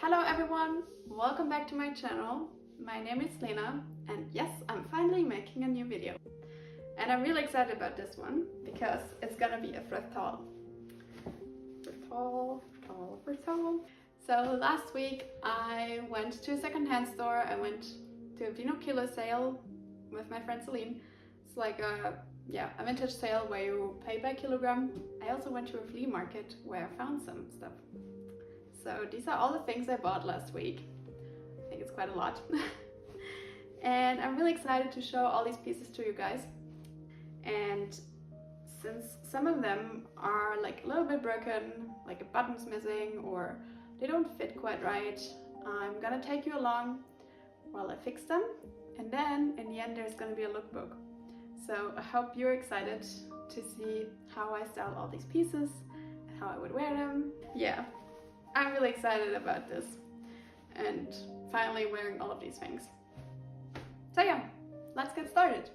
Hello everyone! Welcome back to my channel. My name is Lena and yes, I'm finally making a new video. And I'm really excited about this one because it's gonna be a thrift haul. Thrift haul. So last week I went to a secondhand store. I went to a Vino Kilo sale with my friend Celine. It's like a vintage sale where you pay by kilogram. I also went to a flea market where I found some stuff. So these are all the things I bought last week. I think it's quite a lot. And I'm really excited to show all these pieces to you guys. And since some of them are like a little bit broken, like a button's missing or they don't fit quite right, I'm gonna take you along while I fix them. And then in the end there's gonna be a lookbook. So I hope you're excited to see how I style all these pieces and how I would wear them. Yeah. I'm really excited about this and finally wearing all of these things. So yeah, let's get started.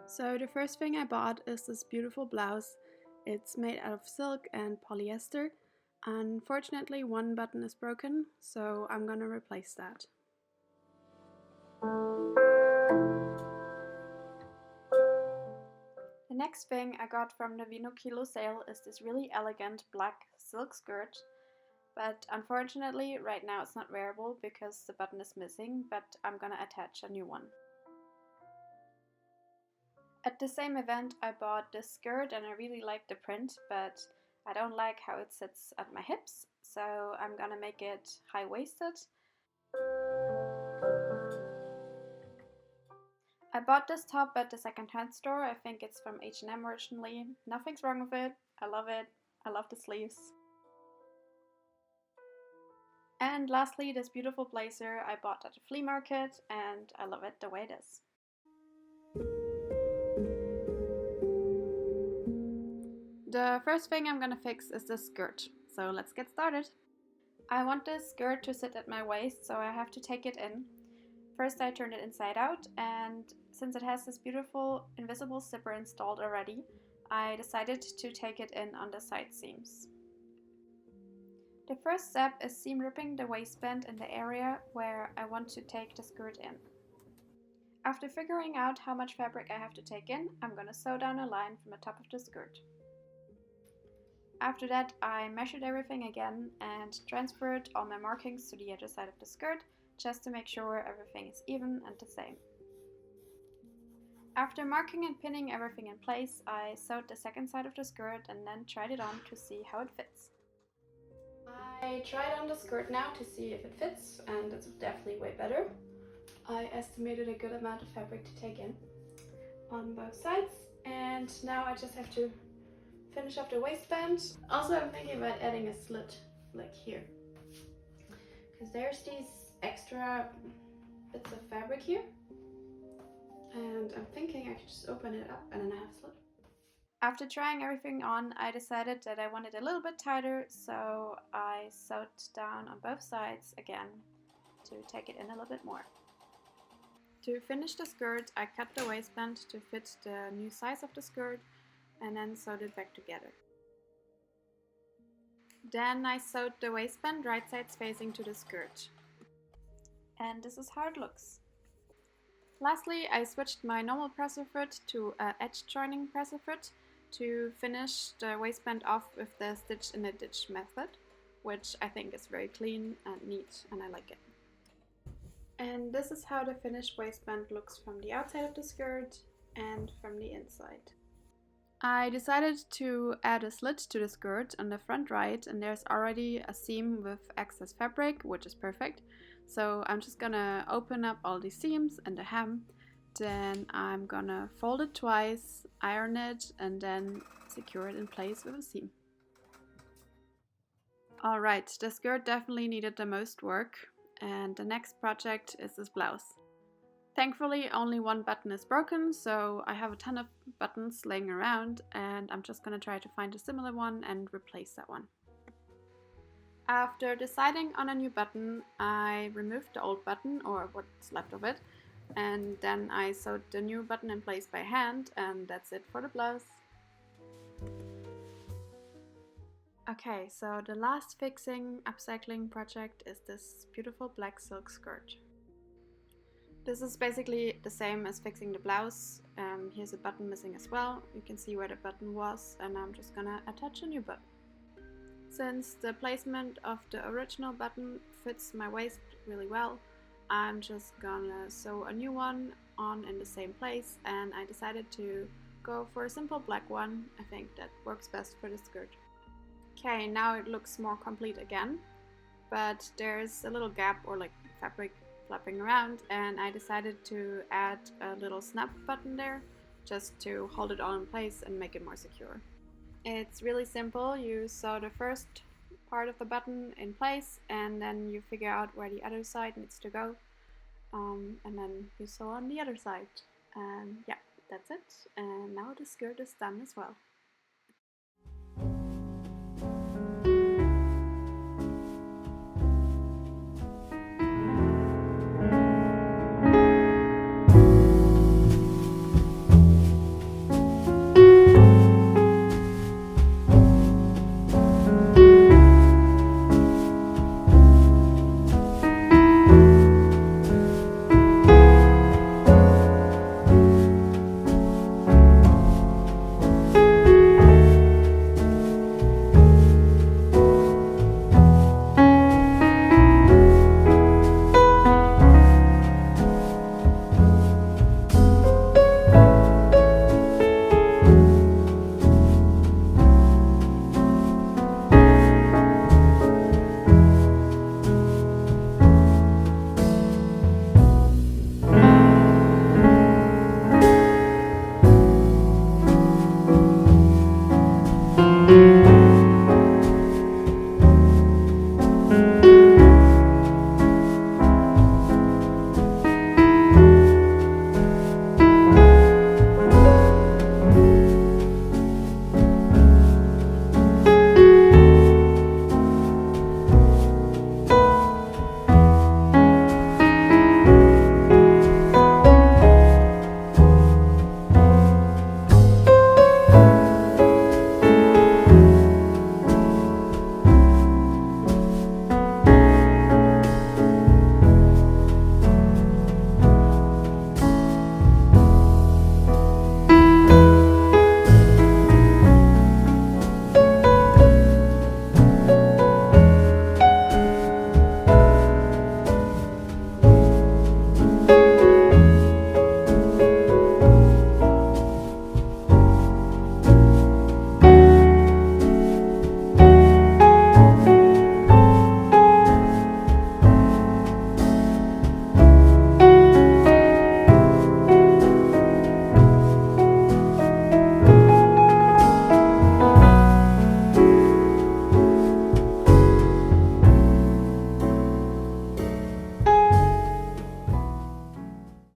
So the first thing I bought is this beautiful blouse. It's made out of silk and polyester. Unfortunately, one button is broken, so I'm gonna replace that. The next thing I got from the Vino Kilo sale is this really elegant black silk skirt, but unfortunately right now it's not wearable because the button is missing, but I'm gonna attach a new one. At the same event I bought this skirt and I really like the print, but I don't like how it sits at my hips, so I'm gonna make it high-waisted. I bought this top at the second-hand store. I think it's from H&M originally. Nothing's wrong with it. I love it. I love the sleeves. And lastly, this beautiful blazer I bought at the flea market and I love it the way it is. The first thing I'm gonna fix is this skirt. So let's get started. I want this skirt to sit at my waist, so I have to take it in. First I turned it inside out, and since it has this beautiful invisible zipper installed already, I decided to take it in on the side seams. The first step is seam ripping the waistband in the area where I want to take the skirt in. After figuring out how much fabric I have to take in, I'm gonna sew down a line from the top of the skirt. After that I measured everything again and transferred all my markings to the other side of the skirt, just to make sure everything is even and the same. After marking and pinning everything in place, I sewed the second side of the skirt and then tried it on to see how it fits. I tried on the skirt now to see if it fits, and it's definitely way better. I estimated a good amount of fabric to take in on both sides, and now I just have to finish off the waistband. Also, I'm thinking about adding a slit like here, because there's these extra bits of fabric here, and I'm thinking I could just open it up and then I have a slit. After trying everything on, I decided that I wanted a little bit tighter, so I sewed down on both sides again to take it in a little bit more. To finish the skirt, I cut the waistband to fit the new size of the skirt and then sewed it back together. Then I sewed the waistband right sides facing to the skirt. And this is how it looks. Lastly, I switched my normal presser foot to an edge joining presser foot to finish the waistband off with the stitch in a ditch method, which I think is very clean and neat and I like it. And this is how the finished waistband looks from the outside of the skirt and from the inside. I decided to add a slit to the skirt on the front right, and there's already a seam with excess fabric, which is perfect. So I'm just gonna open up all these seams and the hem, then I'm gonna fold it twice, iron it, and then secure it in place with a seam. Alright, the skirt definitely needed the most work, and the next project is this blouse. Thankfully only one button is broken, so I have a ton of buttons laying around and I'm just gonna try to find a similar one and replace that one. After deciding on a new button, I removed the old button, or what's left of it, and then I sewed the new button in place by hand, and that's it for the blouse. Okay, so the last fixing upcycling project is this beautiful black silk skirt. This is basically the same as fixing the blouse. Here's a button missing as well. You can see where the button was, and I'm just gonna attach a new button. Since the placement of the original button fits my waist really well, I'm just gonna sew a new one on in the same place, and I decided to go for a simple black one. I think that works best for the skirt. Okay, now it looks more complete again, but there's a little gap or like fabric flapping around, and I decided to add a little snap button there just to hold it all in place and make it more secure. It's really simple. You sew the first part of the button in place, and then you figure out where the other side needs to go, and then you sew on the other side. And yeah, that's it. And now the skirt is done as well.